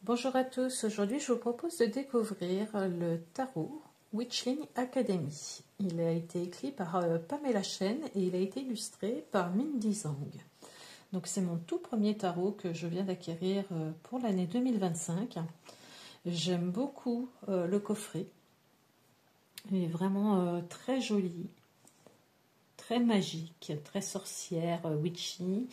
Bonjour à tous, aujourd'hui je vous propose de découvrir le tarot Witchling Academy. Il a été écrit par Pamela Chen et il a été illustré par Mindy Zhang. Donc c'est mon tout premier tarot que je viens d'acquérir pour l'année 2025. J'aime beaucoup le coffret, il est vraiment très joli, très magique, très sorcière, witchy.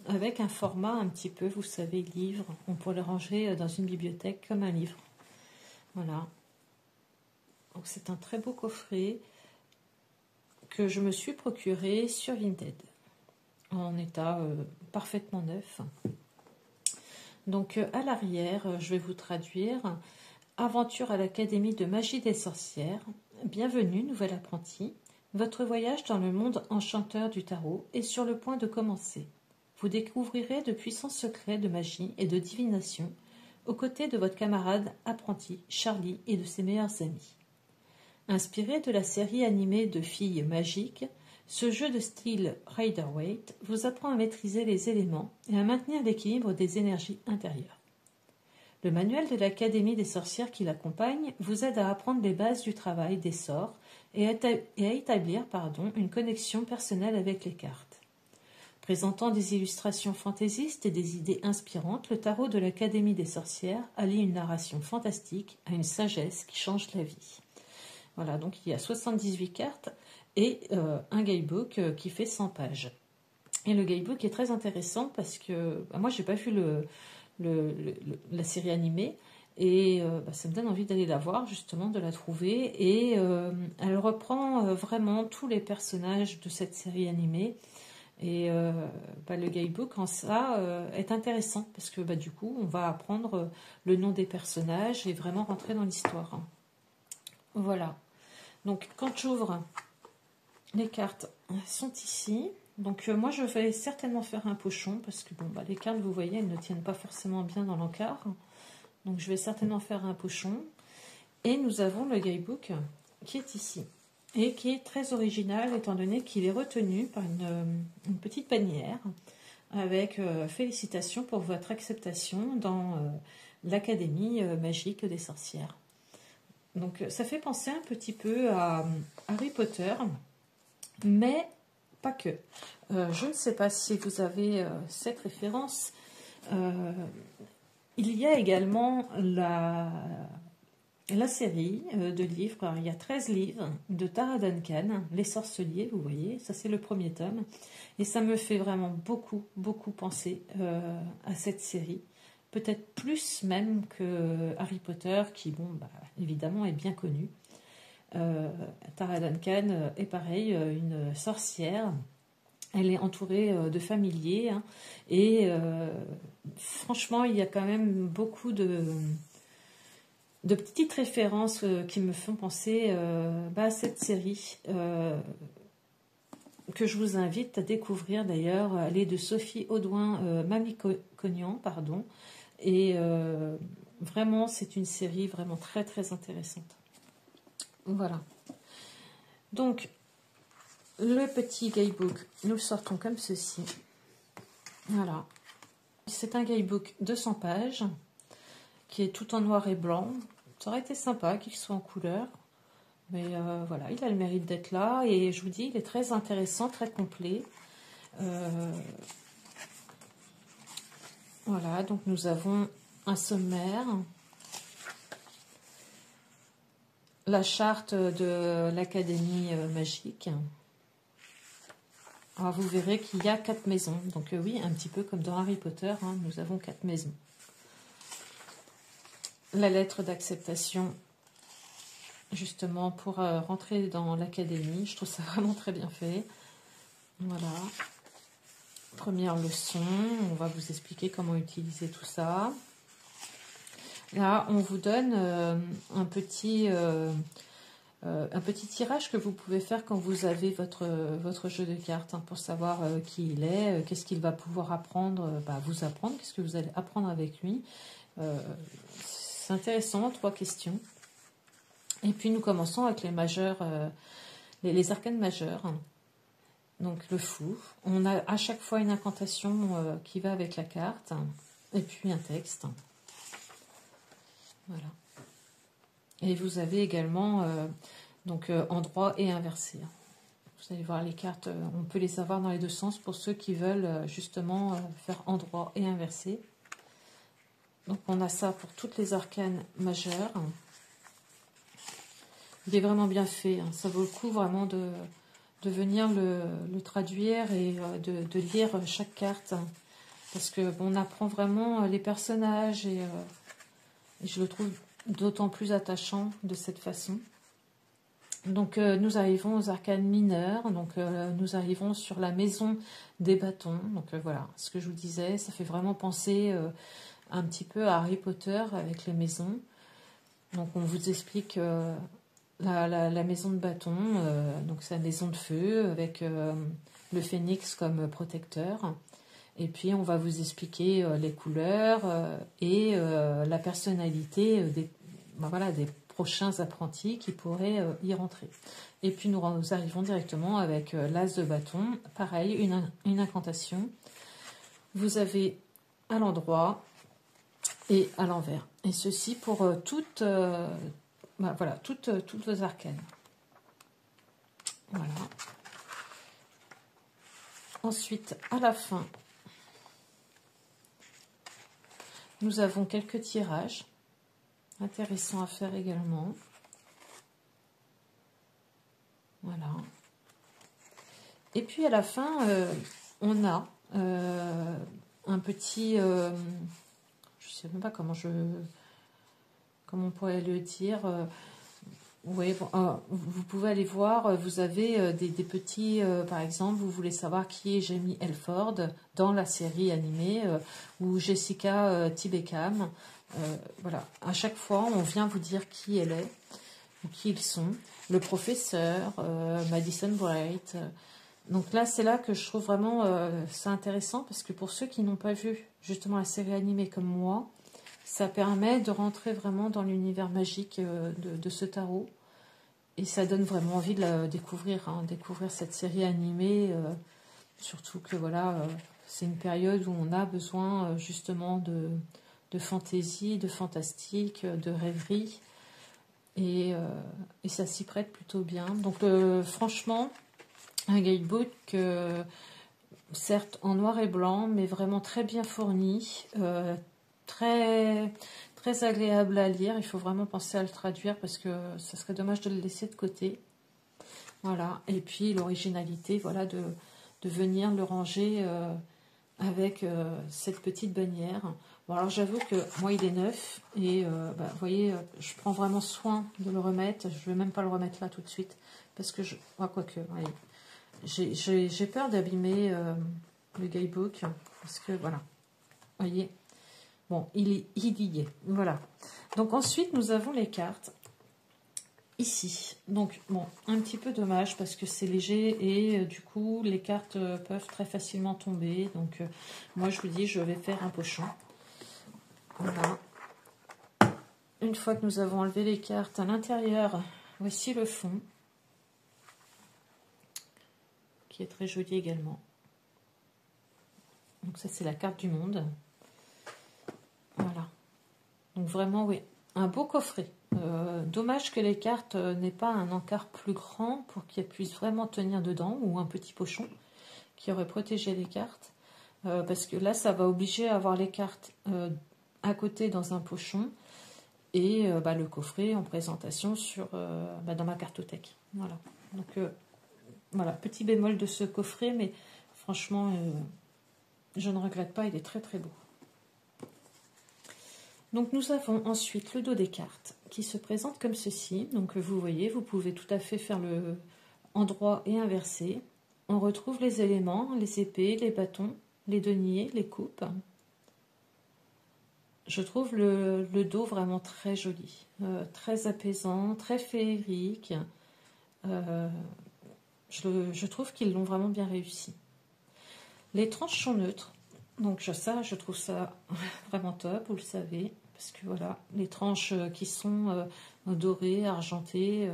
Avec un format un petit peu, vous savez, livre. On pourrait le ranger dans une bibliothèque comme un livre. Voilà. Donc c'est un très beau coffret que je me suis procuré sur Vinted en état parfaitement neuf. Donc à l'arrière, je vais vous traduire. Aventure à l'Académie de magie des sorcières. Bienvenue, nouvel apprenti. Votre voyage dans le monde enchanteur du tarot est sur le point de commencer. Vous découvrirez de puissants secrets de magie et de divination aux côtés de votre camarade apprenti Charlie et de ses meilleurs amis. Inspiré de la série animée de filles magiques, ce jeu de style Rider-Waite vous apprend à maîtriser les éléments et à maintenir l'équilibre des énergies intérieures. Le manuel de l'Académie des sorcières qui l'accompagne vous aide à apprendre les bases du travail des sorts et à établir une connexion personnelle avec les cartes. Présentant des illustrations fantaisistes et des idées inspirantes, le tarot de l'Académie des sorcières allie une narration fantastique à une sagesse qui change la vie. Voilà, donc il y a 78 cartes et un guidebook qui fait 100 pages. Et le guidebook est très intéressant parce que moi, je n'ai pas vu la série animée. Et ça me donne envie d'aller la voir, justement, de la trouver. Et elle reprend vraiment tous les personnages de cette série animée. Et le guidebook en ça est intéressant parce que du coup, on va apprendre le nom des personnages et vraiment rentrer dans l'histoire. Voilà. Donc, quand j'ouvre, les cartes sont ici. Donc, moi, je vais certainement faire un pochon parce que les cartes, vous voyez, elles ne tiennent pas forcément bien dans l'encart. Donc, je vais certainement faire un pochon. Et nous avons le guidebook qui est ici. Et qui est très original, étant donné qu'il est retenu par une petite bannière avec félicitations pour votre acceptation dans l'Académie magique des sorcières. Donc, ça fait penser un petit peu à Harry Potter, mais pas que. Je ne sais pas si vous avez cette référence. Il y a également la série de livres. Alors, il y a 13 livres de Tara Duncan, Les Sorceliers, vous voyez, ça c'est le premier tome. Et ça me fait vraiment beaucoup, beaucoup penser à cette série. Peut-être plus même que Harry Potter, qui, évidemment, est bien connu. Tara Duncan est pareil, une sorcière. Elle est entourée de familiers. Et franchement, il y a quand même beaucoup de petites références qui me font penser à cette série que je vous invite à découvrir d'ailleurs. Elle est de Sophie Audouin Mamikonian, pardon. Et vraiment, c'est une série vraiment très très intéressante. Voilà. Donc, le petit guidebook, nous le sortons comme ceci. Voilà. C'est un guidebook de 100 pages qui est tout en noir et blanc. Ça aurait été sympa qu'il soit en couleur. Mais voilà, il a le mérite d'être là. Et je vous dis, il est très intéressant, très complet. Voilà, donc nous avons un sommaire. La charte de l'Académie magique. Alors vous verrez qu'il y a 4 maisons. Donc oui, un petit peu comme dans Harry Potter, nous avons 4 maisons. La lettre d'acceptation, justement, pour rentrer dans l'académie. Je trouve ça vraiment très bien fait. Voilà. Première leçon, on va vous expliquer comment utiliser tout ça. Là, on vous donne un petit tirage que vous pouvez faire quand vous avez votre jeu de cartes pour savoir qui il est, qu'est-ce qu'il va pouvoir apprendre, vous apprendre, qu'est-ce que vous allez apprendre avec lui. C'est intéressant, 3 questions. Et puis nous commençons avec les majeurs, les arcanes majeurs. Donc le fou. On a à chaque fois une incantation qui va avec la carte. et puis un texte. Voilà. Et vous avez également donc endroit et inversé. Vous allez voir les cartes, on peut les avoir dans les deux sens pour ceux qui veulent justement faire endroit et inversé. Donc on a ça pour toutes les arcanes majeures. Il est vraiment bien fait, hein. Ça vaut le coup vraiment de venir le traduire et de lire chaque carte. Parce qu'on apprend vraiment les personnages et je le trouve d'autant plus attachant de cette façon. Donc nous arrivons aux arcanes mineures, donc nous arrivons sur la maison des bâtons. Donc voilà, ce que je vous disais, ça fait vraiment penser un petit peu à Harry Potter avec les maisons. Donc on vous explique la maison de bâton, donc c'est la maison de feu avec le phénix comme protecteur. Et puis on va vous expliquer les couleurs et la personnalité des prochains apprentis qui pourraient y rentrer. Et puis nous arrivons directement avec l'as de bâton, pareil, une incantation. Vous avez à l'endroit et à l'envers. Et ceci pour toutes vos arcanes. Voilà. Ensuite, à la fin, nous avons quelques tirages intéressants à faire également. Voilà. Et puis à la fin, on a un petit... je ne sais même pas comment on pourrait le dire. Oui, bon, vous pouvez aller voir, vous avez des petits, par exemple, vous voulez savoir qui est Jamie Elford dans la série animée ou Jessica Tibeckham. Voilà, à chaque fois, on vient vous dire qui elle est ou qui ils sont. Le professeur, Madison Bright. Donc là, c'est là que je trouve vraiment ça intéressant parce que pour ceux qui n'ont pas vu justement la série animée comme moi, ça permet de rentrer vraiment dans l'univers magique de ce tarot. Et ça donne vraiment envie de la découvrir, hein, découvrir cette série animée. Surtout que voilà, c'est une période où on a besoin justement de fantaisie, de fantastique, de rêverie. Et ça s'y prête plutôt bien. Donc franchement, un guidebook, certes en noir et blanc, mais vraiment très bien fourni, très, très agréable à lire. Il faut vraiment penser à le traduire parce que ça serait dommage de le laisser de côté. Voilà. Et puis l'originalité, voilà, de venir le ranger avec cette petite bannière. Bon, alors j'avoue que moi il est neuf et vous voyez, je prends vraiment soin de le remettre. Je ne vais même pas le remettre là tout de suite parce que quoique, allez, j'ai peur d'abîmer le guidebook parce que voilà, vous voyez. Bon, il y est. Voilà. Donc ensuite, nous avons les cartes ici. Donc, bon, un petit peu dommage parce que c'est léger et du coup, les cartes peuvent très facilement tomber. Donc, moi, je vous dis, je vais faire un pochon. Voilà. Une fois que nous avons enlevé les cartes à l'intérieur, voici le fond qui est très joli également. Donc, ça, c'est la carte du monde. Voilà. Donc vraiment, oui, un beau coffret. Dommage que les cartes n'aient pas un encart plus grand pour qu'elles puissent vraiment tenir dedans, ou un petit pochon qui aurait protégé les cartes. Parce que là, ça va obliger à avoir les cartes à côté dans un pochon et le coffret en présentation dans ma cartothèque. Voilà. Donc voilà, petit bémol de ce coffret, mais franchement, je ne regrette pas, il est très très beau. Donc nous avons ensuite le dos des cartes qui se présente comme ceci. Donc vous voyez, vous pouvez tout à fait faire le endroit et inversé. On retrouve les éléments, les épées, les bâtons, les deniers, les coupes. Je trouve le dos vraiment très joli, très apaisant, très féerique. Je trouve qu'ils l'ont vraiment bien réussi. Les tranches sont neutres. Donc je trouve ça vraiment top, vous le savez, parce que voilà, les tranches qui sont dorées, argentées,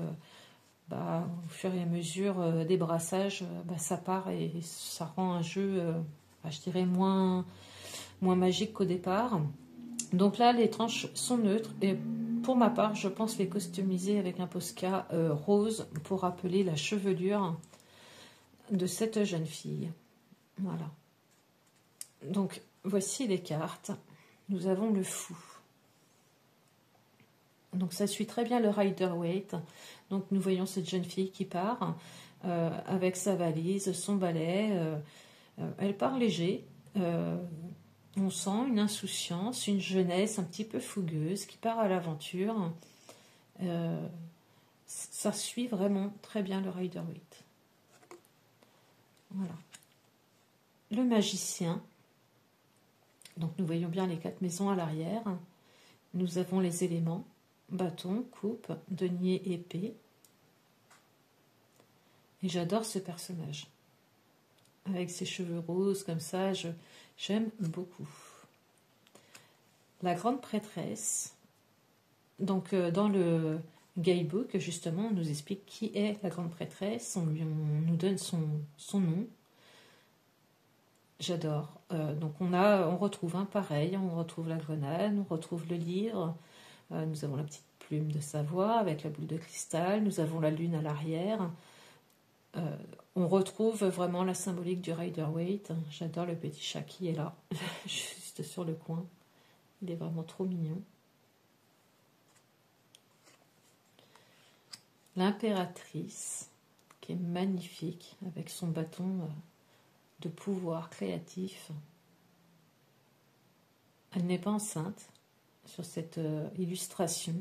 au fur et à mesure des brassages, ça part et ça rend un jeu, je dirais, moins moins magique qu'au départ. Donc là, les tranches sont neutres et pour ma part, je pense les customiser avec un Posca rose pour rappeler la chevelure de cette jeune fille. Voilà. Donc, voici les cartes. Nous avons le fou. Donc, ça suit très bien le Rider-Waite. Donc, nous voyons cette jeune fille qui part avec sa valise, son balai. Elle part léger. On sent une insouciance, une jeunesse un petit peu fougueuse qui part à l'aventure. Ça suit vraiment très bien le Rider-Waite. Voilà. Le magicien. Donc nous voyons bien les 4 maisons à l'arrière. Nous avons les éléments. Bâton, coupe, denier, épée. Et j'adore ce personnage. Avec ses cheveux roses comme ça, j'aime beaucoup. La grande prêtresse. Donc dans le guidebook, justement, on nous explique qui est la grande prêtresse. On nous donne son nom. J'adore. Donc on retrouve un pareil, on retrouve la grenade, on retrouve le livre. Nous avons la petite plume de Savoie avec la boule de cristal. Nous avons la lune à l'arrière. On retrouve vraiment la symbolique du Rider-Waite. J'adore le petit chat qui est là, juste sur le coin. Il est vraiment trop mignon. L'impératrice, qui est magnifique, avec son bâton de pouvoir créatif. Elle n'est pas enceinte sur cette illustration,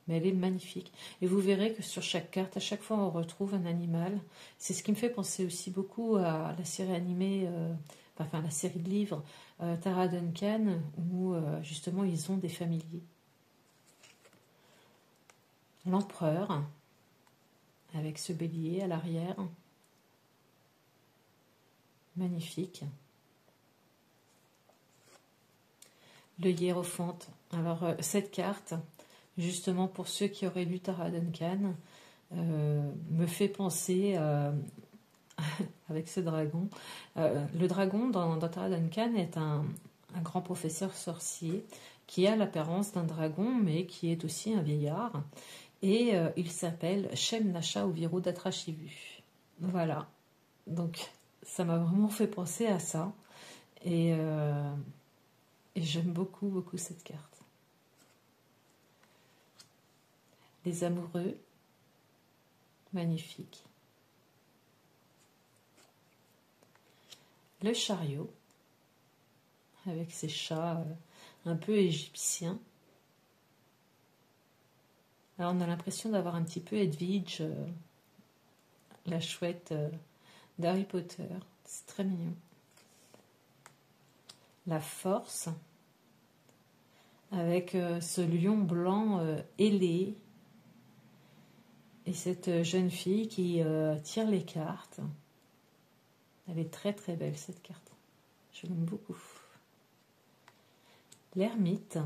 mais elle est magnifique. Et vous verrez que sur chaque carte, à chaque fois, on retrouve un animal. C'est ce qui me fait penser aussi beaucoup à la série animée, enfin la série de livres Tara Duncan, où justement ils ont des familiers. L'empereur, avec ce bélier à l'arrière. Magnifique. Le hiérophante. Alors, cette carte, justement pour ceux qui auraient lu Tara Duncan, me fait penser, avec ce dragon, le dragon dans Tara Duncan est un grand professeur sorcier qui a l'apparence d'un dragon, mais qui est aussi un vieillard. Et il s'appelle Shem Nasha ou Viro d'Atrachivu. Voilà. Donc, ça m'a vraiment fait penser à ça. Et j'aime beaucoup, beaucoup cette carte. Les amoureux. Magnifique. Le chariot. Avec ses chats un peu égyptiens. Alors, on a l'impression d'avoir un petit peu Edwidge, la chouette d'Harry Potter. C'est très mignon. La force, avec ce lion blanc ailé, et cette jeune fille qui tire les cartes. Elle est très très belle cette carte. Je l'aime beaucoup. L'ermite.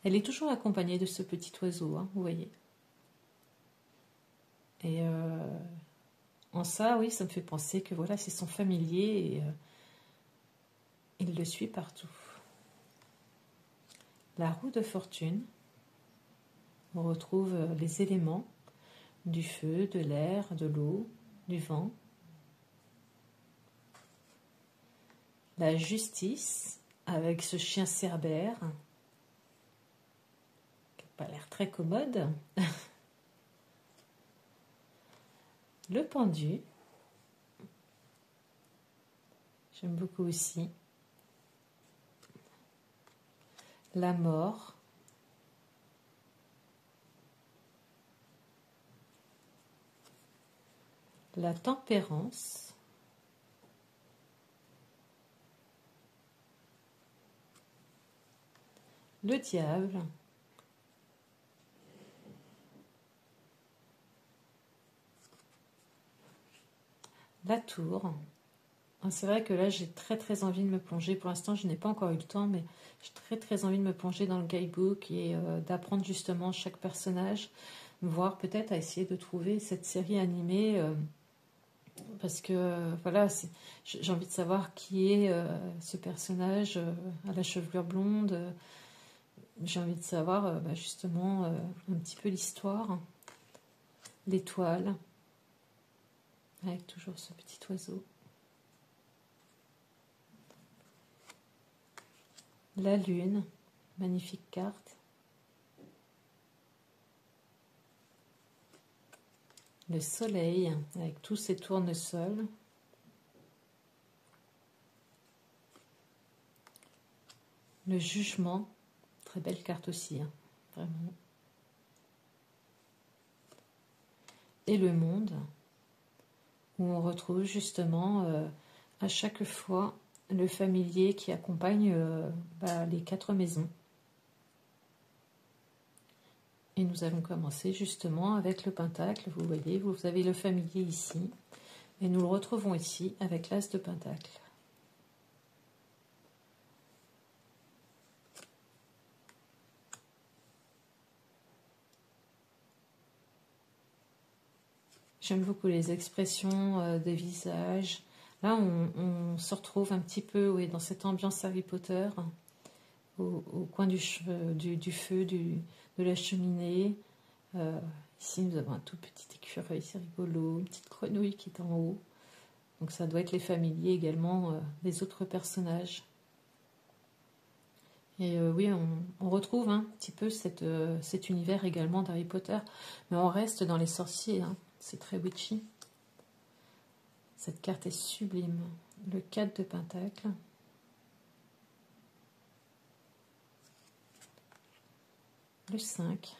Elle est toujours accompagnée de ce petit oiseau, hein, vous voyez. Et en ça, oui, ça me fait penser que voilà, c'est son familier et il le suit partout. La roue de fortune. On retrouve les éléments du feu, de l'air, de l'eau, du vent. La justice, avec ce chien cerbère, qui n'a pas l'air très commode. Le pendu. J'aime beaucoup aussi. La mort. La tempérance. Le diable. La tour. C'est vrai que là, j'ai très très envie de me plonger. Pour l'instant, je n'ai pas encore eu le temps, mais j'ai très très envie de me plonger dans le guidebook et d'apprendre justement chaque personnage, voire peut-être à essayer de trouver cette série animée Parce que, voilà, j'ai envie de savoir qui est ce personnage à la chevelure blonde. J'ai envie de savoir, justement, un petit peu l'histoire. L'étoile, avec toujours ce petit oiseau. La lune, magnifique carte. Le soleil, avec tous ses tournesols. Le jugement, très belle carte aussi, hein, vraiment. Et le monde, où on retrouve justement à chaque fois le familier qui accompagne les 4 maisons. Et nous allons commencer justement avec le pentacle. Vous voyez, vous avez le familier ici. Et nous le retrouvons ici avec l'as de pentacle. J'aime beaucoup les expressions des visages. Là, on se retrouve un petit peu, oui, dans cette ambiance Harry Potter, au coin du feu, de la cheminée. Ici, nous avons un tout petit écureuil, c'est rigolo, une petite grenouille qui est en haut. Donc ça doit être les familiers également des autres personnages. Et oui, on retrouve un petit peu cet univers également d'Harry Potter, mais on reste dans les sorciers, hein. C'est très witchy. Cette carte est sublime. Le 4 de pentacle. Le 5.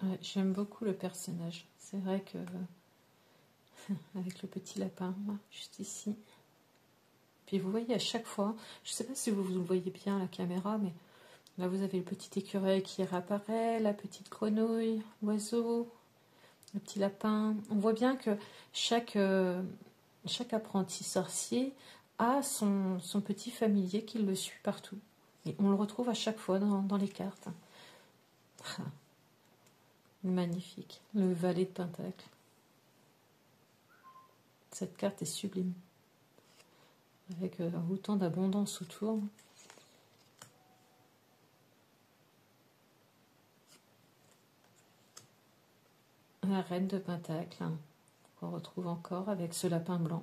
Ouais, j'aime beaucoup le personnage. C'est vrai que avec le petit lapin, juste ici. Puis vous voyez à chaque fois, je ne sais pas si vous le voyez bien à la caméra, mais là vous avez le petit écureuil qui réapparaît, la petite grenouille, l'oiseau, le petit lapin. On voit bien que chaque apprenti sorcier a son petit familier qui le suit partout. Et on le retrouve à chaque fois dans les cartes. Magnifique. Le valet de pentacle. Cette carte est sublime. Avec autant d'abondance autour. La reine de pentacle. Qu'on retrouve encore avec ce lapin blanc.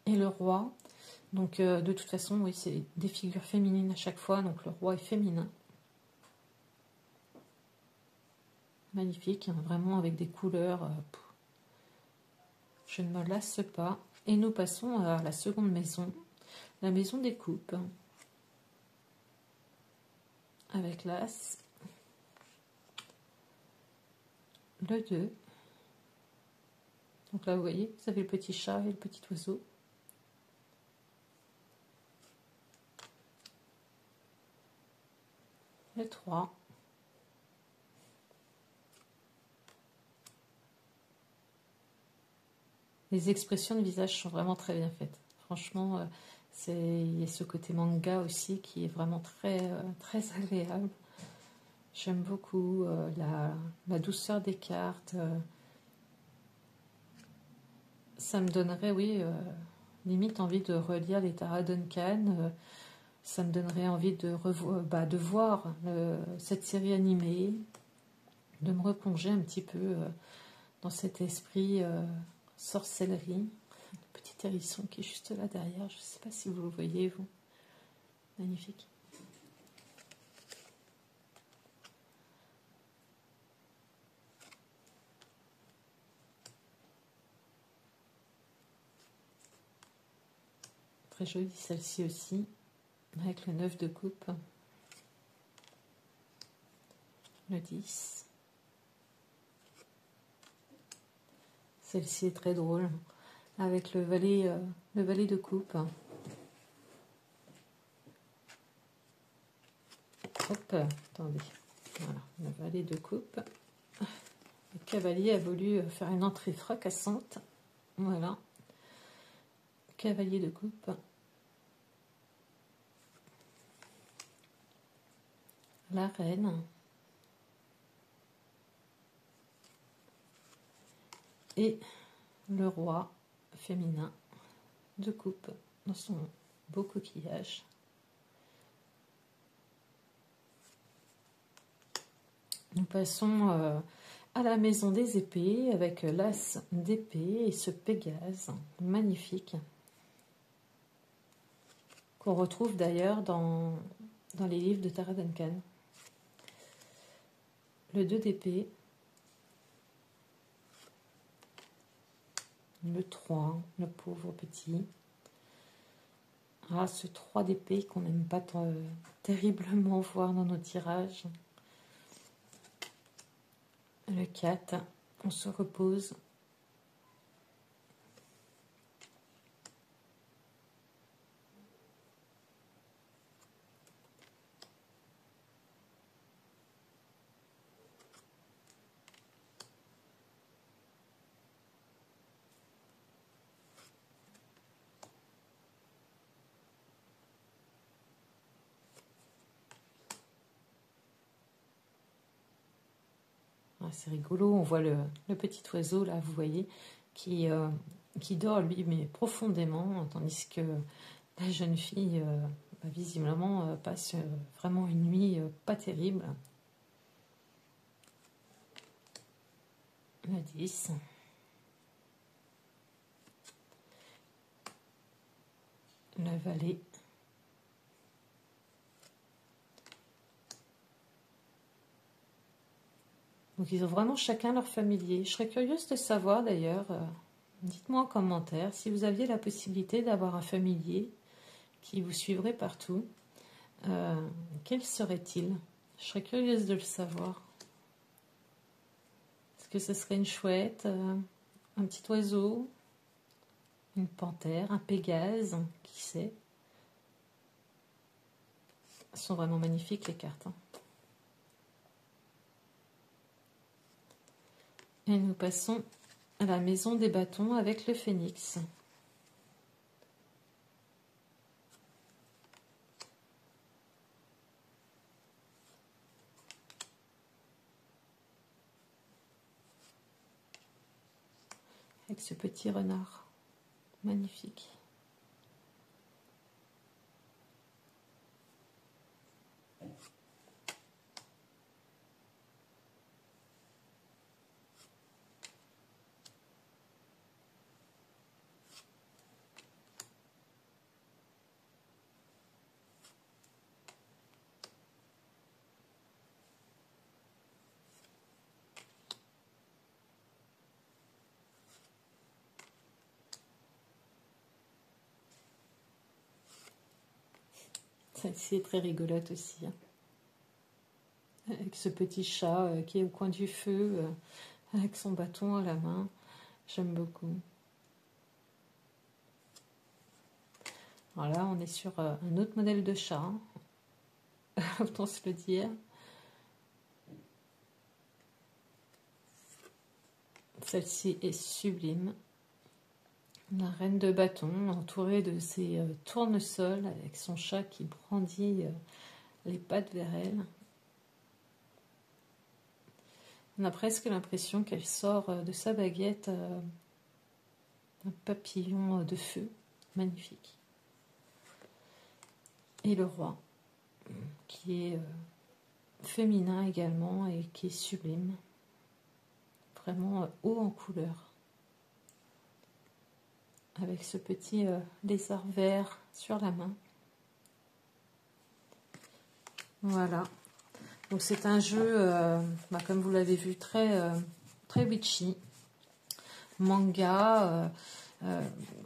Et le roi. Donc de toute façon, oui, c'est des figures féminines à chaque fois. Donc le roi est féminin. Magnifique, hein, vraiment avec des couleurs. Je ne me lasse pas. Et nous passons à la seconde maison, la maison des coupes. Avec l'as, le 2. Donc là, vous voyez, vous avez le petit chat et le petit oiseau. Le 3. Les expressions de visage sont vraiment très bien faites. Franchement, il y a ce côté manga aussi qui est vraiment très, très agréable. J'aime beaucoup la douceur des cartes. Ça me donnerait, oui, limite envie de relire les Tara Duncan. Ça me donnerait envie de voir cette série animée, de me replonger un petit peu dans cet esprit sorcellerie. Le petit hérisson qui est juste là derrière, je ne sais pas si vous le voyez, vous. Magnifique. Très jolie celle-ci aussi, avec le 9 de coupe. Le 10. Celle-ci est très drôle. avec le valet de coupe. Hop, attendez. Voilà, le valet de coupe. Le cavalier a voulu faire une entrée fracassante. Voilà. Cavalier de coupe. La reine. Et le roi féminin de coupe dans son beau coquillage. Nous passons à la maison des épées avec l'as d'épée et ce Pégase magnifique qu'on retrouve d'ailleurs dans les livres de Tara Duncan. Le 2 d'épée, le 3, le pauvre petit. Ah, ce 3 d'épée qu'on n'aime pas terriblement voir dans nos tirages. Le 4, on se repose. C'est rigolo, on voit le petit oiseau là, vous voyez, qui dort lui, mais profondément, tandis que la jeune fille, visiblement, passe vraiment une nuit pas terrible. Le 10. Le valet. Donc ils ont vraiment chacun leur familier. Je serais curieuse de savoir d'ailleurs, dites-moi en commentaire, si vous aviez la possibilité d'avoir un familier qui vous suivrait partout, quel serait-il? Je serais curieuse de le savoir. Est-ce que ce serait une chouette, un petit oiseau, une panthère, un pégase, qui sait? Elles sont vraiment magnifiques les cartes. Et nous passons à la maison des bâtons avec le phénix. Avec ce petit renard magnifique. Celle-ci est très rigolote aussi. Hein. Avec ce petit chat qui est au coin du feu, avec son bâton à la main. J'aime beaucoup. Alors là, on est sur un autre modèle de chat. Hein. Autant se le dire. Celle-ci est sublime. La reine de bâton, entourée de ses tournesols, avec son chat qui brandit les pattes vers elle. On a presque l'impression qu'elle sort de sa baguette un papillon de feu. Magnifique. Et le roi, qui est féminin également et qui est sublime. Vraiment haut en couleur. Avec ce petit lézard vert sur la main. Voilà. Donc c'est un jeu, comme vous l'avez vu, très witchy. Manga,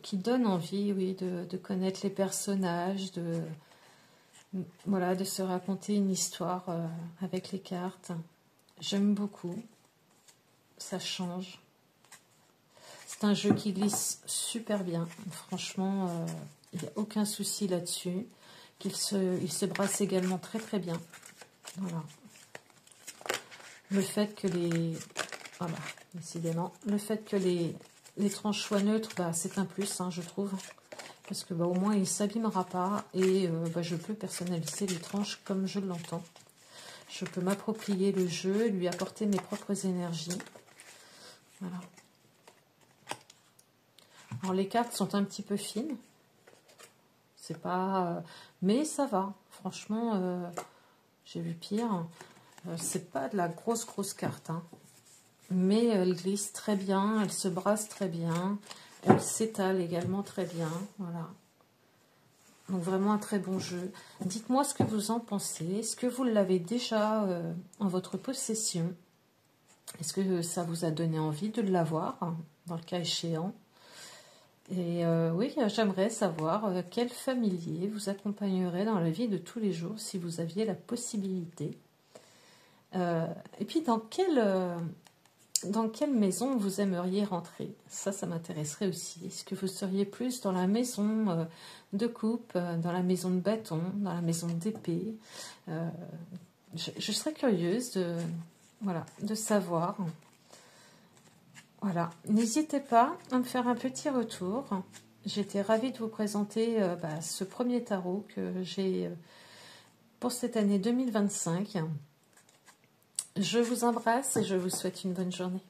qui donne envie, oui, de connaître les personnages, de se raconter une histoire avec les cartes. J'aime beaucoup. Ça change. C'est un jeu qui glisse super bien. Franchement, il n'y a aucun souci là-dessus. Il se brasse également très très bien. Voilà. Le fait que les... Voilà, décidément. Le fait que les tranches soient neutres, bah, c'est un plus, hein, je trouve. Parce que bah, au moins, il ne s'abîmera pas. Et bah, je peux personnaliser les tranches comme je l'entends. Je peux m'approprier le jeu, lui apporter mes propres énergies. Voilà. Alors, les cartes sont un petit peu fines. C'est pas... mais ça va. Franchement, j'ai vu pire. C'est pas de la grosse carte, hein. Mais elle glisse très bien, elle se brasse très bien, elle s'étale également très bien, voilà. Donc vraiment un très bon jeu. Dites-moi ce que vous en pensez. Est-ce que vous l'avez déjà en votre possession? Est-ce que ça vous a donné envie de l'avoir, hein, dans le cas échéant? Et oui, j'aimerais savoir quel familier vous accompagnerait dans la vie de tous les jours si vous aviez la possibilité. Et puis dans quelle maison vous aimeriez rentrer? Ça m'intéresserait aussi. Est-ce que vous seriez plus dans la maison de coupe, dans la maison de bâton, dans la maison d'épée? Je serais curieuse de savoir. Voilà. N'hésitez pas à me faire un petit retour. J'étais ravie de vous présenter ce premier tarot que j'ai pour cette année 2025. Je vous embrasse et je vous souhaite une bonne journée.